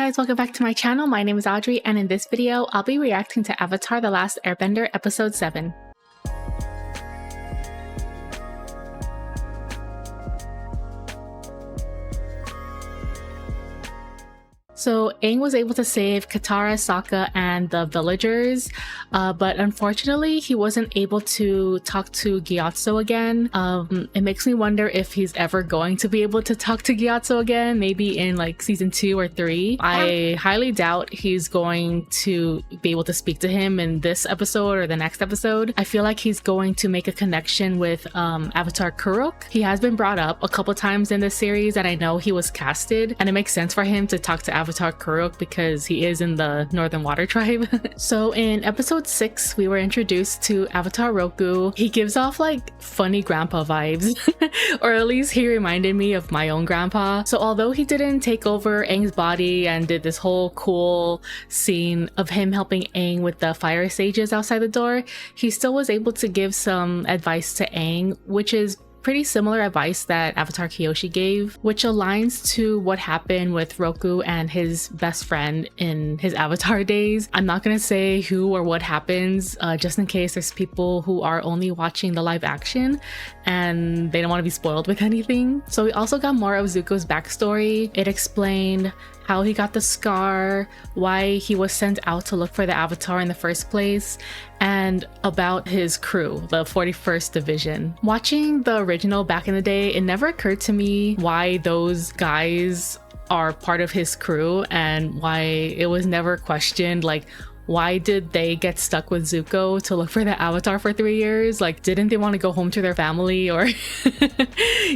guys, welcome back to my channel. My name is Audrey, and in this video, I'll be reacting to Avatar The Last Airbender episode 7. So Aang was able to save Katara, Sokka, and the villagers, but unfortunately he wasn't able to talk to Gyatso again. It makes me wonder if he's ever going to be able to talk to Gyatso again, maybe in like season 2 or 3. I highly doubt he's going to be able to speak to him in this episode or the next episode. I feel like he's going to make a connection with Avatar Kuruk. He has been brought up a couple times in this series, and I know he was casted, and it makes sense for him to talk to Avatar Kuruk because he is in the Northern Water Tribe. So in episode 6, we were introduced to Avatar Roku. He gives off like funny grandpa vibes, or at least he reminded me of my own grandpa. So although he didn't take over Aang's body and did this whole cool scene of him helping Aang with the fire sages outside the door, he still was able to give some advice to Aang, which is pretty similar advice that Avatar Kyoshi gave, which aligns to what happened with Roku and his best friend in his Avatar days. I'm not gonna say who or what happens, just in case there's people who are only watching the live action and they don't want to be spoiled with anything. So we also got more of Zuko's backstory. It explained how he got the scar, why he was sent out to look for the Avatar in the first place, and about his crew, the 41st Division. Watching the original back in the day, it never occurred to me why those guys are part of his crew and why it was never questioned, like, why did they get stuck with Zuko to look for the Avatar for 3 years? Like, didn't they want to go home to their family? Or,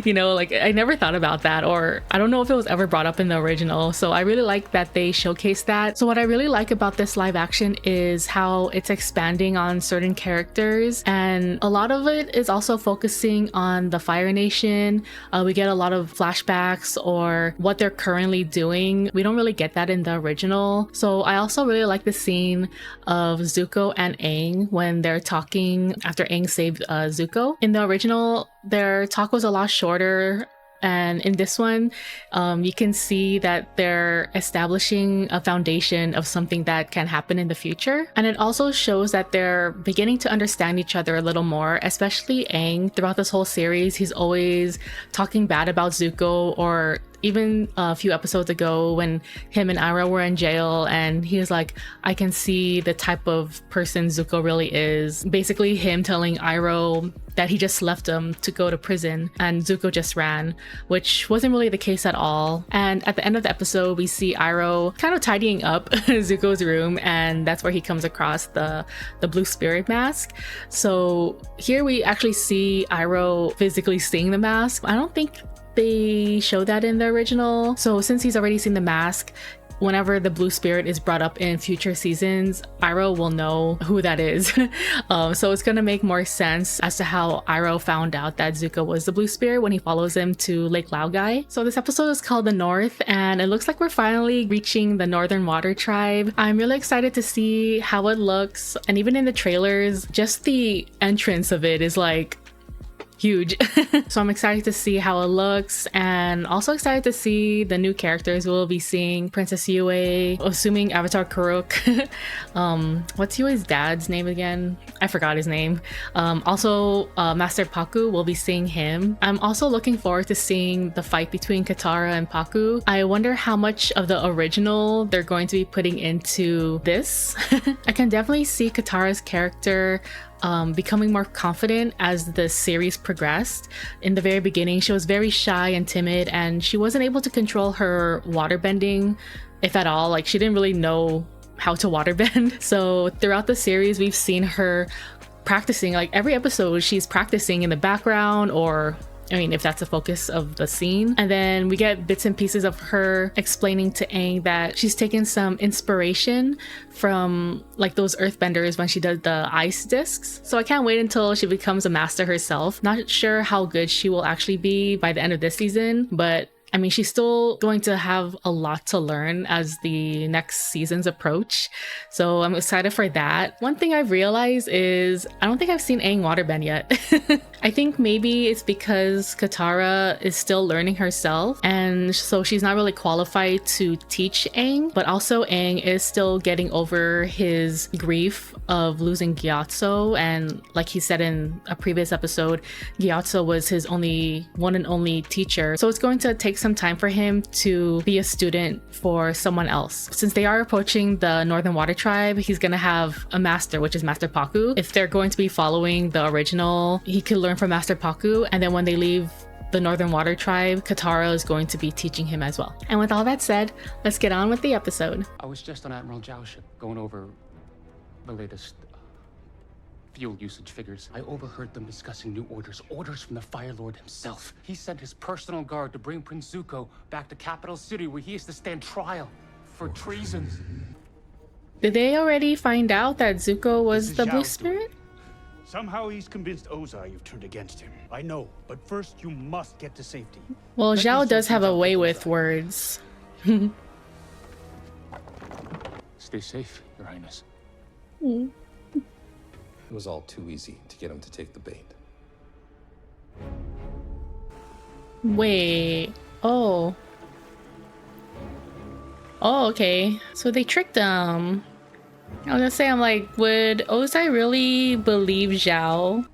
you know, like, I never thought about that, or I don't know if it was ever brought up in the original. So I really like that they showcase that. So what I really like about this live action is how it's expanding on certain characters, and a lot of it is also focusing on the Fire Nation. We get a lot of flashbacks or what they're currently doing. We don't really get that in the original. So I also really like the scene of Zuko and Aang when they're talking after Aang saved Zuko. In the original, their talk was a lot shorter, and in this one, you can see that they're establishing a foundation of something that can happen in the future. And it also shows that they're beginning to understand each other a little more, especially Aang. Throughout this whole series, he's always talking bad about Zuko, or even a few episodes ago when him and Iroh were in jail and he was like, I can see the type of person Zuko really is. Basically him telling Iroh that he just left him to go to prison and Zuko just ran, which wasn't really the case at all. And at the end of the episode, we see Iroh kind of tidying up Zuko's room, and that's where he comes across the blue spirit mask. So here we actually see Iroh physically seeing the mask. I don't think they show that in the original. So since he's already seen the mask, whenever the blue spirit is brought up in future seasons, Iroh will know who that is. So it's gonna make more sense as to how Iroh found out that Zuko was the blue spirit when he follows him to Lake Laogai. So this episode is called The North, and it looks like we're finally reaching the Northern Water Tribe. I'm really excited to see how it looks, and even in the trailers, just the entrance of it is like huge. So I'm excited to see how it looks, and also excited to see the new characters we'll be seeing. Princess Yue, assuming Avatar Kuruk. What's Yue's dad's name again? I forgot his name. Also Master Pakku, we'll be seeing him. I'm also looking forward to seeing the fight between Katara and Pakku. I wonder how much of the original they're going to be putting into this. I can definitely see Katara's character becoming more confident as the series progressed. In the very beginning, she was very shy and timid, and she wasn't able to control her waterbending, if at all. Like, she didn't really know how to waterbend. So throughout the series, we've seen her practicing. Like, every episode, she's practicing in the background, or I mean, if that's the focus of the scene. And then we get bits and pieces of her explaining to Aang that she's taken some inspiration from like those earthbenders when she does the ice discs. So I can't wait until she becomes a master herself. Not sure how good she will actually be by the end of this season, but I mean, she's still going to have a lot to learn as the next seasons approach. So I'm excited for that. One thing I've realized is I don't think I've seen Aang waterbend yet. I think maybe it's because Katara is still learning herself, and so she's not really qualified to teach Aang, but also Aang is still getting over his grief of losing Gyatso, and like he said in a previous episode, Gyatso was his one and only teacher. So it's going to take some time for him to be a student for someone else. Since they are approaching the Northern Water Tribe, he's gonna have a master, which is Master Pakku. If they're going to be following the original, he could learn from Master Pakku, and then when they leave the Northern Water Tribe, Katara is going to be teaching him as well. And with all that said, let's get on with the episode. I was just on Admiral Zhao's ship, going over the latest fuel usage figures. I overheard them discussing new orders from the Fire Lord himself. He sent his personal guard to bring Prince Zuko back to Capital City, where he is to stand trial for treason. Did they already find out that Zuko was the Blue Spirit? Somehow he's convinced Ozai you've turned against him. I know, but first you must get to safety. Well, Zhao does have a way with words. Stay safe, Your Highness. It was all too easy to get him to take the bait. Wait. Oh. Oh, okay. So they tricked him. I was gonna say, I'm like, would Ozai really believe Zhao?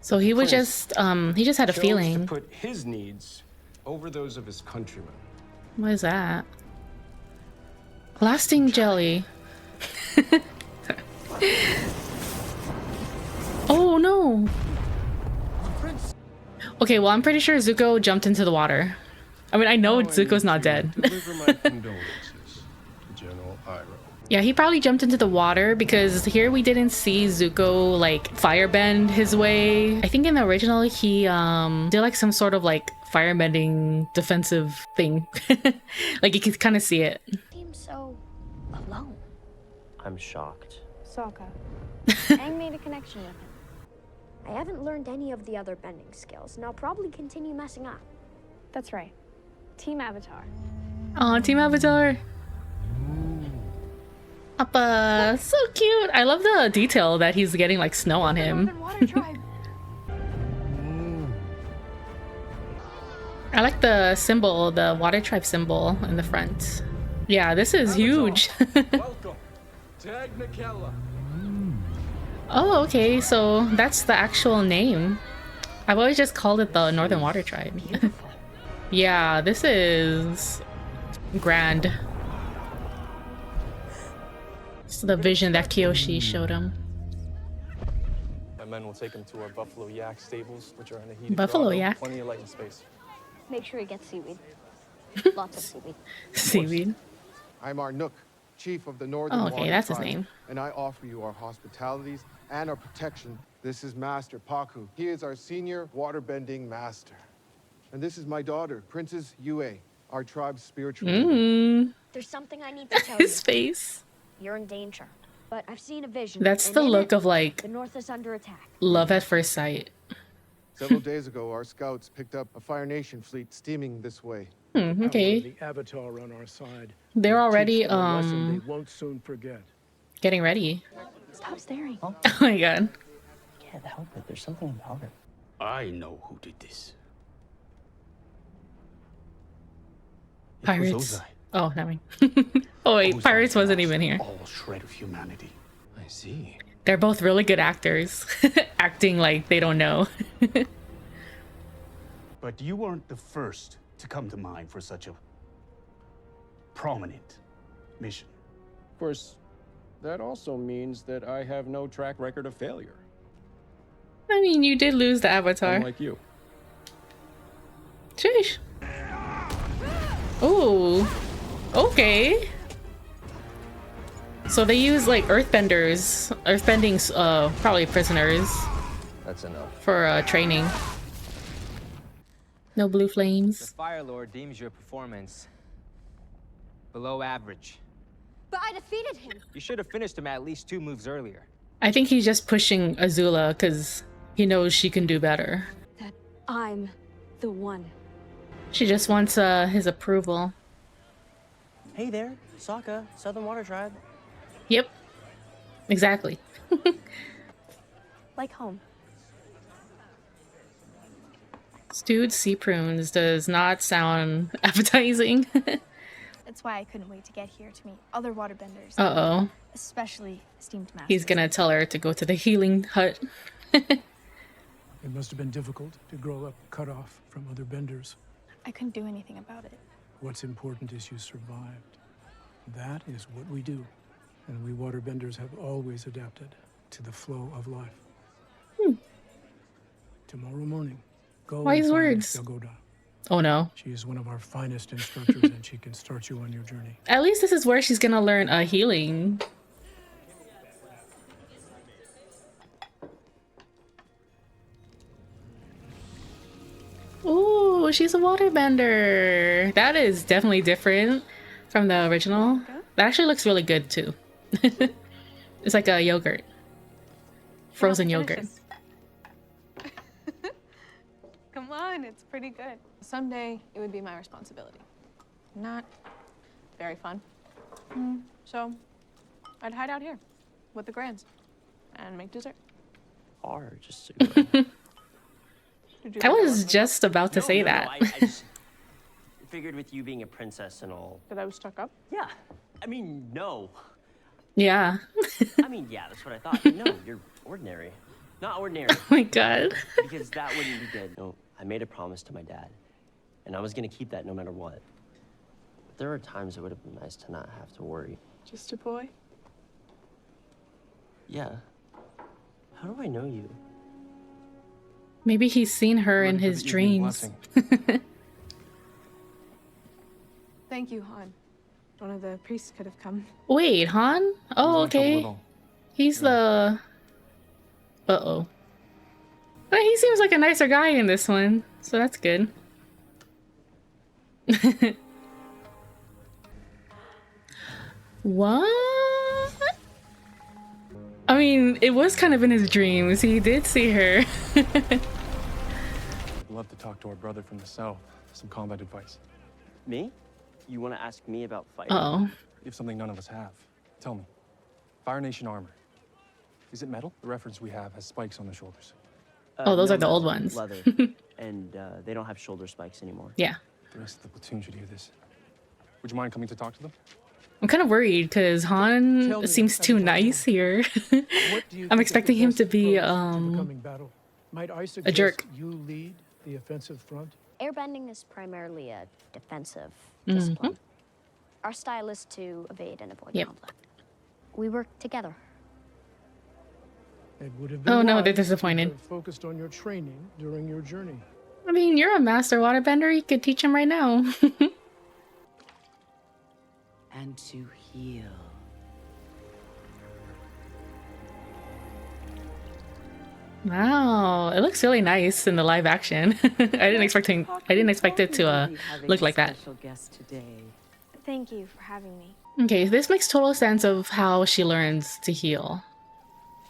So he was just he just had a feeling. To put his needs over those of his countrymen. What is that? Lasting jelly. Oh no. Okay, well, I'm pretty sure Zuko jumped into the water. I mean, I know Zuko's not dead. Deliver my condolences to General Iroh. Yeah, he probably jumped into the water because here we didn't see Zuko like firebend his way. I think in the original he did like some sort of like firebending defensive thing. Like you could kind of see it. Seems so alone. I'm shocked. Sokka. Aang made a connection with him. I haven't learned any of the other bending skills, and I'll probably continue messing up. That's right. Team Avatar. Oh, Team Avatar. Appa, so cute. I love the detail that he's getting like snow on him. Water Tribe. I like the symbol, the Water Tribe symbol in the front. Yeah, this is huge. Welcome to Agnikella. Oh, okay, so that's the actual name. I've always just called it the Northern Water Tribe. Yeah, this is grand. It's the vision that Kyoshi showed him. My men will take him to our Buffalo Yak stables, which are in a heated Buffalo grotto, Yak? plenty of lighting space. Make sure he gets seaweed. Lots of seaweed. Seaweed. I'm Arnook, chief of the Northern Oh, okay, Water that's his Tribe, name. and I offer you our hospitalities and our protection. This is Master Pakku. He is our senior waterbending master. And this is my daughter, Princess Yue, our tribe's spiritual leader. There's something I need to tell you. His face. You're in danger. But I've seen a vision. That's and the in look it, of like the North is under attack. love at first sight. Several days ago, our scouts picked up a Fire Nation fleet steaming this way. Okay. The Avatar on our side. They're already Teach them a lesson they won't soon forget. getting ready. Stop staring. Oh my god. Can't help it. There's something about it. I know who did this. It was Pirates. Ozai. Oh, not me. Oh wait, Ozai Pirates wasn't lost even here. All shred of humanity. I see. They're both really good actors. Acting like they don't know. But you weren't the first to come to mind for such a prominent mission. Of course, that also means that I have no track record of failure. I mean, you did lose the Avatar. Unlike you. Sheesh. Ooh. Okay. So they use like earthbending's probably prisoners That's enough. for training. No blue The flames. Fire Lord deems your performance below average. But I defeated him. You should have finished him at least 2 moves earlier. I think he's just pushing Azula because he knows she can do better. That I'm the one. She just wants his approval. Hey there, Sokka, Southern Water Tribe. Yep. Exactly. Like home. Stewed sea prunes does not sound appetizing. That's why I couldn't wait to get here to meet other waterbenders. Uh-oh. Especially esteemed masters. He's gonna tell her to go to the healing hut. It must have been difficult to grow up cut off from other benders. I couldn't do anything about it. What's important is you survived. That is what we do. And we waterbenders have always adapted to the flow of life. Tomorrow morning, go Wise and find words. Yagoda. Oh no. She is one of our finest instructors and she can start you on your journey. At least this is where she's gonna learn healing. Ooh, she's a waterbender. That is definitely different from the original. That actually looks really good too. It's like a yogurt. Frozen yogurt. Come on, it's pretty good. Someday it would be my responsibility. Not very fun. So I'd hide out here with the grands and make dessert. Or just super. I was just about to say that. I just figured with you being a princess and all. That I was stuck up? Yeah. I mean, no. Yeah. I mean, yeah, that's what I thought. But no, you're ordinary. Not ordinary. Oh my god. Because that wouldn't be good. No, I made a promise to my dad. And I was gonna keep that no matter what. But there were times it would have been nice to not have to worry. Just a boy? Yeah. How do I know you? Maybe he's seen her in his dreams. Thank you, Han. One of the priests could have come. Wait, Han? Oh, okay. He's the... Uh-oh. But he seems like a nicer guy in this one, so that's good. What? I mean, it was kind of in his dreams. He did see her. I'd love to talk to our brother from the south. Some combat advice. Me? You want to ask me about fighting? Uh-oh. You have something none of us have. Tell me. Fire Nation armor. Is it metal? The reference we have has spikes on the shoulders. Oh, those no, are the old metal, ones. Leather. And they don't have shoulder spikes anymore. Yeah. The rest of the platoon should hear this. Would you mind coming to talk to them? I'm kind of worried because Han seems too nice here. I'm expecting him to be Might I a suggest jerk. you lead the offensive front? Airbending is primarily a defensive discipline. Our style is to evade and avoid conflict. We work together. It would have been Oh no, wise they're if you disappointed. had focused on your training during your journey. I mean, you're a master waterbender. You could teach him right now. And to heal. Wow, it looks really nice in the live action. I didn't expect it to look like that. Thank you for having me. Okay, this makes total sense of how she learns to heal.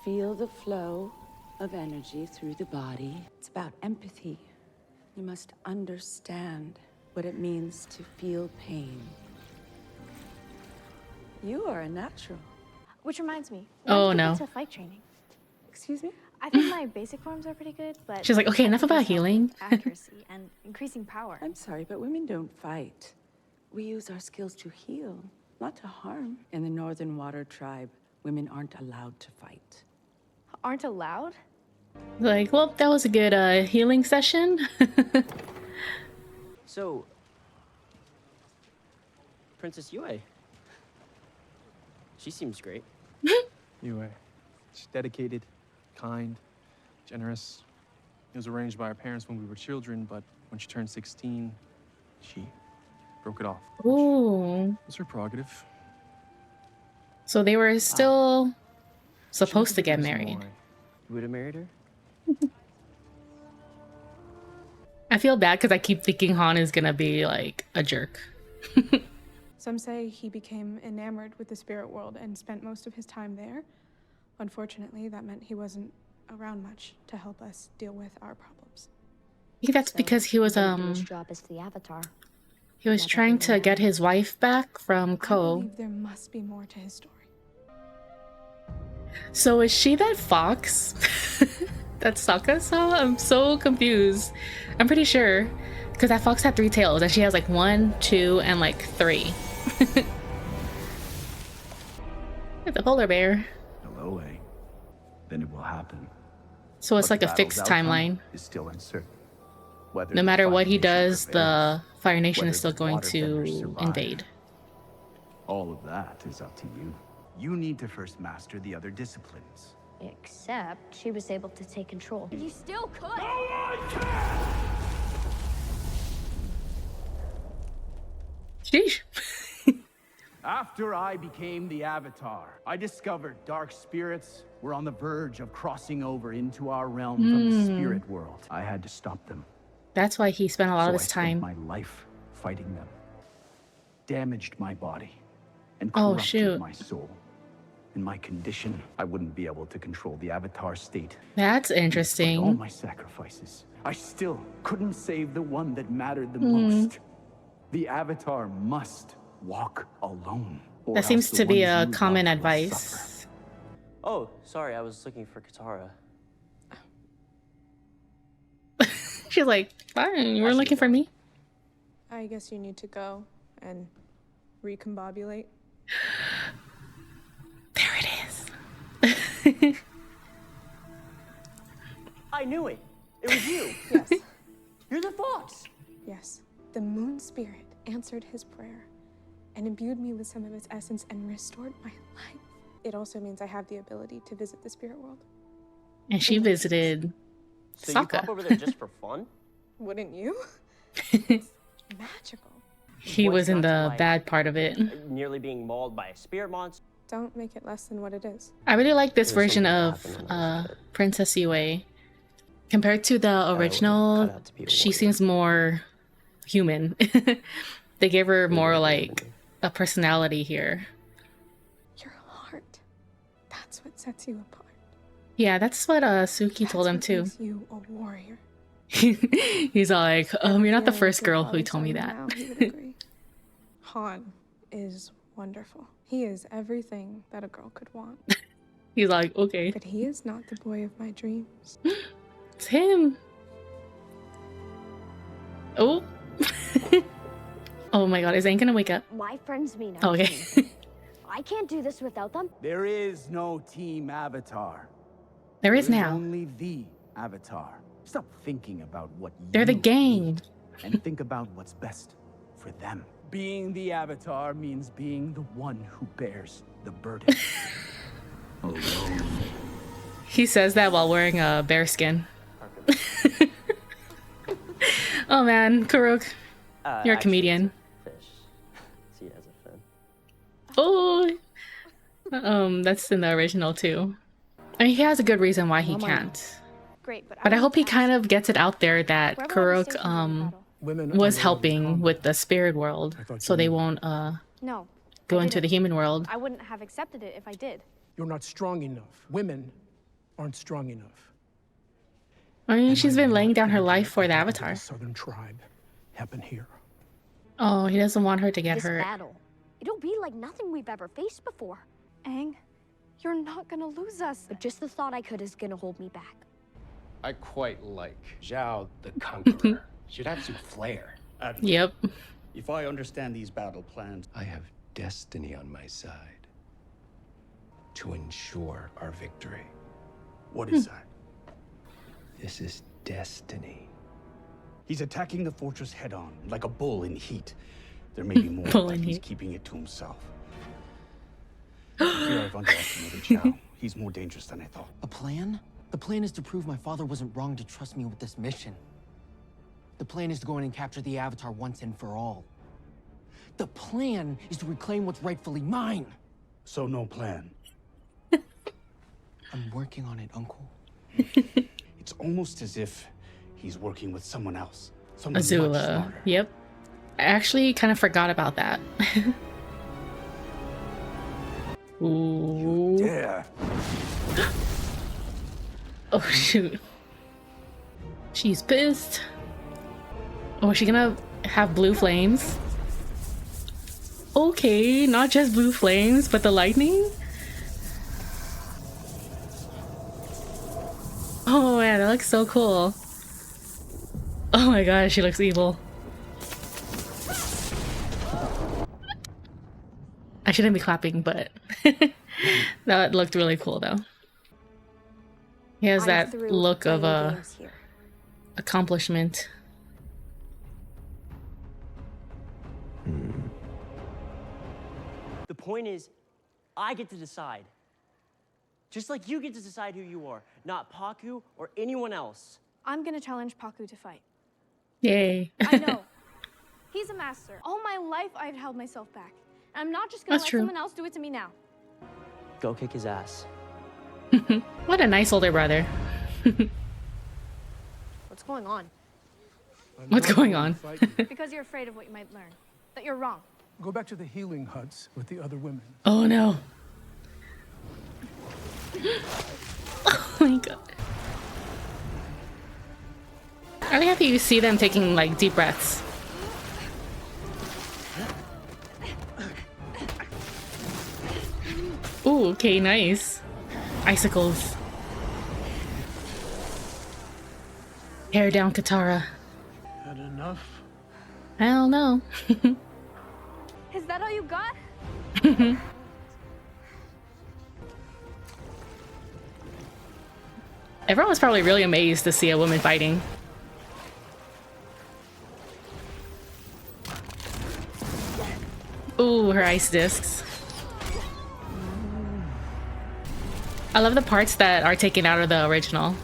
Feel the flow of energy through the body. It's about empathy. You must understand what it means to feel pain. You are a natural. Which reminds me. Oh, when I no. get to fight training. Excuse me? I think my basic forms are pretty good, but She's like, okay, enough about healing. accuracy and increasing power. I'm sorry, but women don't fight. We use our skills to heal, not to harm. In the Northern Water Tribe, women aren't allowed to fight. Aren't allowed? Like, well, that was a good healing session. So, Princess Yue. She seems great. Yue. She's dedicated, kind, generous. It was arranged by our parents when we were children, but when she turned 16, she broke it off. Ooh. It's her prerogative. So they were still supposed to get married. You would have married her? I feel bad because I keep thinking Han is gonna be like a jerk. Some say he became enamored with the spirit world and spent most of his time there. Unfortunately, that meant he wasn't around much to help us deal with our problems. think that's because he was job as the Avatar. he was trying to get his wife back from I Ko. believe there must be more to his story. So is she that fox that Sokka saw? I'm so confused. I'm pretty sure because that fox had 3 tails and she has like 1, 2, and like 3. It's a polar bear. Hello, Aang. Then it will happen. So it's But like the a fixed battle's outcome timeline. is still uncertain. Whether No the matter what Fire he Nation does, the prevails, Fire Nation is whether still the going Waterbenders to survive. invade. All of that is up to you. You need to first master the other disciplines. Except she was able to take control. You still could! Sheesh. After I became the Avatar, I discovered dark spirits were on the verge of crossing over into our realm from the spirit world. I had to stop them. That's why he spent a lot of So his I spent time. my life fighting them. Damaged my body and Oh, corrupted shoot. my soul. In my condition, I wouldn't be able to control the Avatar state. That's Despite all interesting. my sacrifices, I still couldn't save the one that mattered the most. The Avatar must walk alone. or That else seems the to be ones a you common love will suffer. advice. Oh, sorry, I was looking for Katara. She's like, fine, you weren't looking for me? I guess you need to go and recombobulate. There it is. I knew it. It was you. Yes. You're the fox. Yes. The moon spirit answered his prayer and imbued me with some of its essence and restored my life. It also means I have the ability to visit the spirit world. And she visited So you pop Sokka. over there just for fun? Wouldn't you? It's magical. He What's was in not to the like? bad part of it. Nearly being mauled by a spirit monster. Don't make it less than what it is. I really like this There's version something of that happened when I was a kid. Princess Yue. Compared to the original, cut out to be a she warrior. seems more human. They gave her more like a personality here. Your heart. That's what sets you apart. Yeah, that's what Suki told him That's what too. makes you a warrior. He's all like, you're not the Feeling first like your girl who father told me saw you that. now, he would agree. Han is wonderful. He is everything that a girl could want. He's like, okay, But he is not the boy of my dreams. it's him. Oh. Oh my god, is Aang gonna wake up? My friends mean Oh, okay. everything. I can't do this without them. There is no team Avatar. There is now. Only the Avatar. Stop thinking about what They're the you gang. need and think about what's best for them. Being the Avatar means being the one who bears the burden. Alone. He says that while wearing a bear skin. Oh man, Kuruk, you're a Actually, comedian. it's a fish. See it as a fin. Oh, that's in the original too. I mean, he has a good reason why he can't. Great, But I hope he kind of gets it out there that Kuruk Women was are helping allowed with the spirit world, I thought so you they knew. won't No. go I into the didn't. human world. I wouldn't have accepted it if I did. You're not strong enough. Women aren't strong enough. I mean, And she's I been will laying not down her let life for the what happened to Avatar. Southern tribe happen here. Oh, he doesn't want her to get This hurt. battle, it'll be like nothing we've ever faced before. Aang, you're not gonna lose us. But just the thought I could is gonna hold me back. I quite like Zhao the Conqueror. Should have some flair. Admiral, Yep. if I understand these battle plans, I have destiny on my side to ensure our victory. what is that? This is destiny. He's attacking the fortress head-on, like a bull in heat. There may be more, Bull but in he's heat. keeping it to himself. I fear I've underestimated Zhao. He's more dangerous than I thought. A plan? The plan is to prove my father wasn't wrong to trust me with this mission. The plan is to go in and capture the Avatar once and for all. The plan is to reclaim what's rightfully mine. So no plan. I'm working on it, Uncle. It's almost as if he's working with someone else. Someone much Azula. smarter. Yep. I actually kind of forgot about that. Ooh. Yeah. Oh shoot. She's pissed. Oh, is she gonna have blue flames? Okay, not just blue flames, but the lightning? Oh man, that looks so cool. Oh my god, she looks evil. I shouldn't be clapping, but that looked really cool though. He has that look of accomplishment. The point is, I get to decide. Just like you get to decide who you are, not Pakku or anyone else. I'm gonna challenge Pakku to fight. Yay. I know. He's a master. All my life I've held myself back. I'm not just gonna let someone else do it to me now. Go kick his ass. What a nice older brother. What's going on? What's going on? Because you're afraid of what you might learn. That you're wrong. Go back to the healing huts with the other women. Oh no. Oh my god. I like how you see them taking like deep breaths. Ooh, okay, nice. Icicles. Hair down, Katara. Had enough? I don't know. Is that all you got? Everyone was probably really amazed to see a woman fighting. Ooh, her ice discs. I love the parts that are taken out of the original.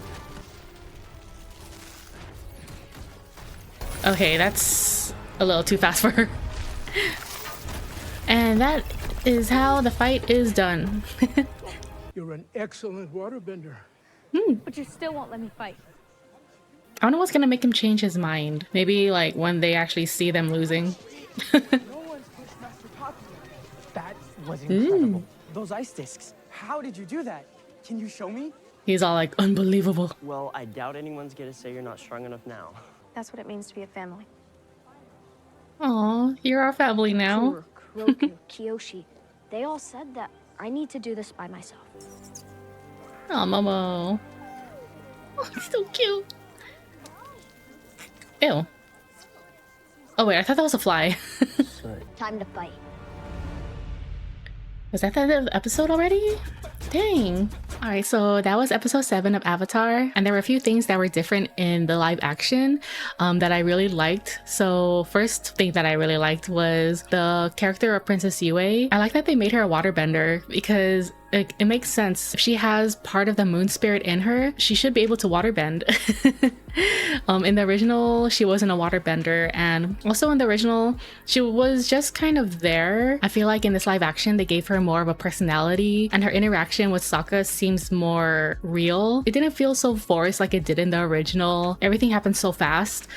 Okay, that's a little too fast for her. And that is how the fight is done. You're an excellent waterbender. But you still won't let me fight. I don't know what's gonna make him change his mind. Maybe like when they actually see them losing. That was incredible. Those ice discs. How did you do that? Can you show me? He's all like, unbelievable. Well, I doubt anyone's gonna say you're not strong enough now. That's what it means to be a family. Aw, you're our family now. Kuruk, Kyoshi, they all said that I need to do this by myself. Oh, Momo. Oh, he's so cute. Ew. Oh wait, I thought that was a fly. Time to fight. Was that the end of the episode already? Dang. Alright, so that was episode 7 of Avatar, and there were a few things that were different in the live action that I really liked. So first thing that I really liked was the character of Princess Yue. I like that they made her a waterbender because it makes sense. If she has part of the moon spirit in her, she should be able to waterbend. In the original, she wasn't a waterbender, and also in the original, she was just kind of there. I feel like in this live action, they gave her more of a personality, and her interaction with Sokka seems more real. It didn't feel so forced like it did in the original. Everything happened so fast.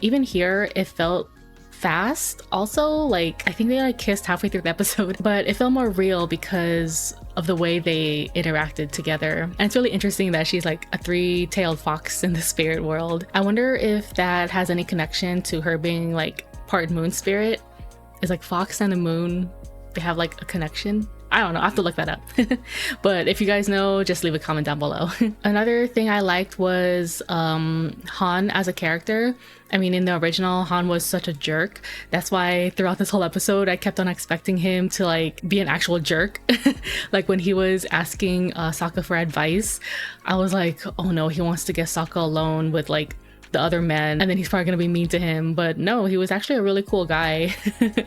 Even here, it felt fast. Also, like, I think they like kissed halfway through the episode, but it felt more real because of the way they interacted together. And it's really interesting that she's like a three-tailed fox in the spirit world. I wonder if that has any connection to her being like part moon spirit. Is like fox and the moon, they have like a connection? I don't know, I have to look that up. But if you guys know, just leave a comment down below. Another thing I liked was Han as a character. I mean, in the original, Han was such a jerk. That's why throughout this whole episode, I kept on expecting him to like be an actual jerk. Like when he was asking Sokka for advice, I was like, oh no, he wants to get Sokka alone with like the other men, and then he's probably gonna be mean to him. But no, he was actually a really cool guy.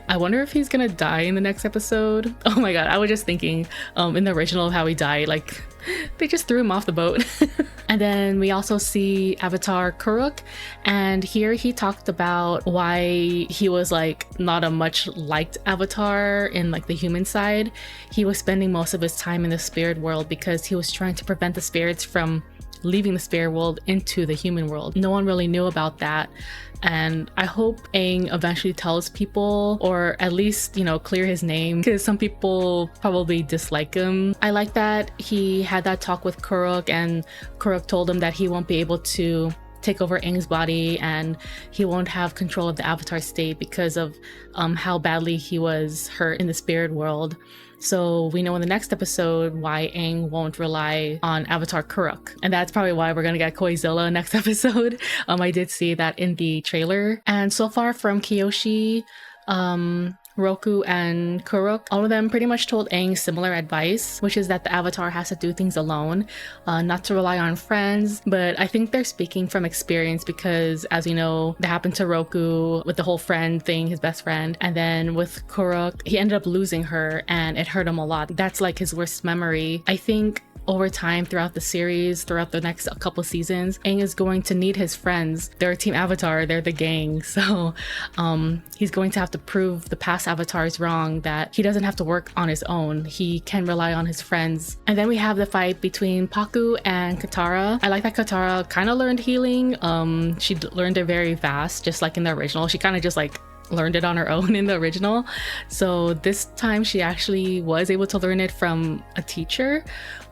I wonder if he's gonna die in the next episode. Oh my god, I was just thinking in the original how he died, like they just threw him off the boat. And then we also see Avatar Kuruk, and here he talked about why he was like not a much liked avatar in like the human side. He was spending most of his time in the spirit world because he was trying to prevent the spirits from leaving the spirit world into the human world. No one really knew about that, and I hope Aang eventually tells people, or at least, you know, clear his name, because some people probably dislike him. I like that he had that talk with Kuruk, and Kuruk told him that he won't be able to take over Aang's body, and he won't have control of the Avatar state because of how badly he was hurt in the spirit world. So we know in the next episode why Aang won't rely on Avatar Kuruk. And that's probably why we're gonna get Koizilla next episode. I did see that in the trailer. And so far from Kyoshi, Roku and Kuruk, all of them pretty much told Aang similar advice, which is that the Avatar has to do things alone, not to rely on friends. But I think they're speaking from experience because, as you know, that happened to Roku with the whole friend thing, his best friend. And then with Kuruk, he ended up losing her and it hurt him a lot. That's like his worst memory. I think over time throughout the series, throughout the next couple seasons, Aang is going to need his friends. They're Team Avatar, they're the gang. So he's going to have to prove the past Avatars wrong, that he doesn't have to work on his own. He can rely on his friends. And then we have the fight between Pakku and Katara. I like that Katara kind of learned healing. She learned it very fast, just like in the original. She kind of just like learned it on her own in the original. So this time she actually was able to learn it from a teacher,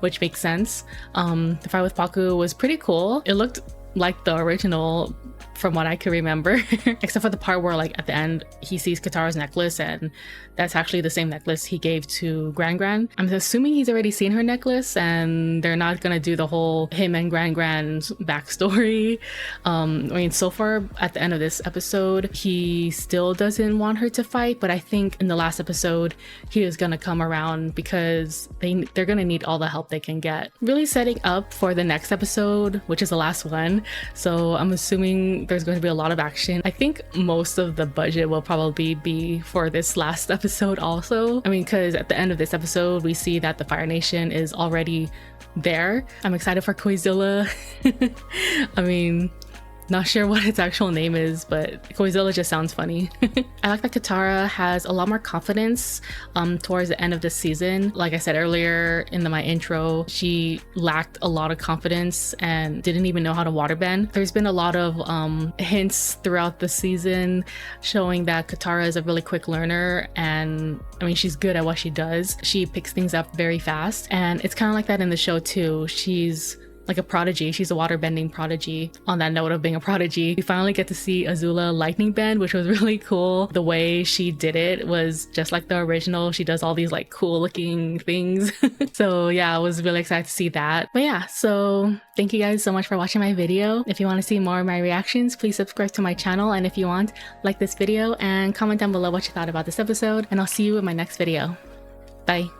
which makes sense. The fight with Pakku was pretty cool. It looked like the original from what I can remember, except for the part where like at the end he sees Katara's necklace and that's actually the same necklace he gave to Gran. I'm assuming he's already seen her necklace and they're not gonna do the whole him and Gran's backstory. I mean, so far at the end of this episode, he still doesn't want her to fight, but I think in the last episode he is gonna come around because they're gonna need all the help they can get. Really setting up for the next episode, which is the last one. So I'm assuming there's going to be a lot of action. I think most of the budget will probably be for this last episode also. I mean, because at the end of this episode, we see that the Fire Nation is already there. I'm excited for Koizilla. I mean, not sure what its actual name is, but Koizilla just sounds funny. I like that Katara has a lot more confidence towards the end of the season. Like I said earlier in my intro, she lacked a lot of confidence and didn't even know how to waterbend. There's been a lot of hints throughout the season showing that Katara is a really quick learner, and I mean, she's good at what she does. She picks things up very fast, and it's kind of like that in the show too. She's like a prodigy. She's a waterbending prodigy. On that note of being a prodigy, we finally get to see Azula lightning bend, which was really cool. The way she did it was just like the original. She does all these like cool looking things. So yeah, I was really excited to see that. But yeah, so thank you guys so much for watching my video. If you want to see more of my reactions, please subscribe to my channel. And if you want, like this video and comment down below what you thought about this episode. And I'll see you in my next video. Bye.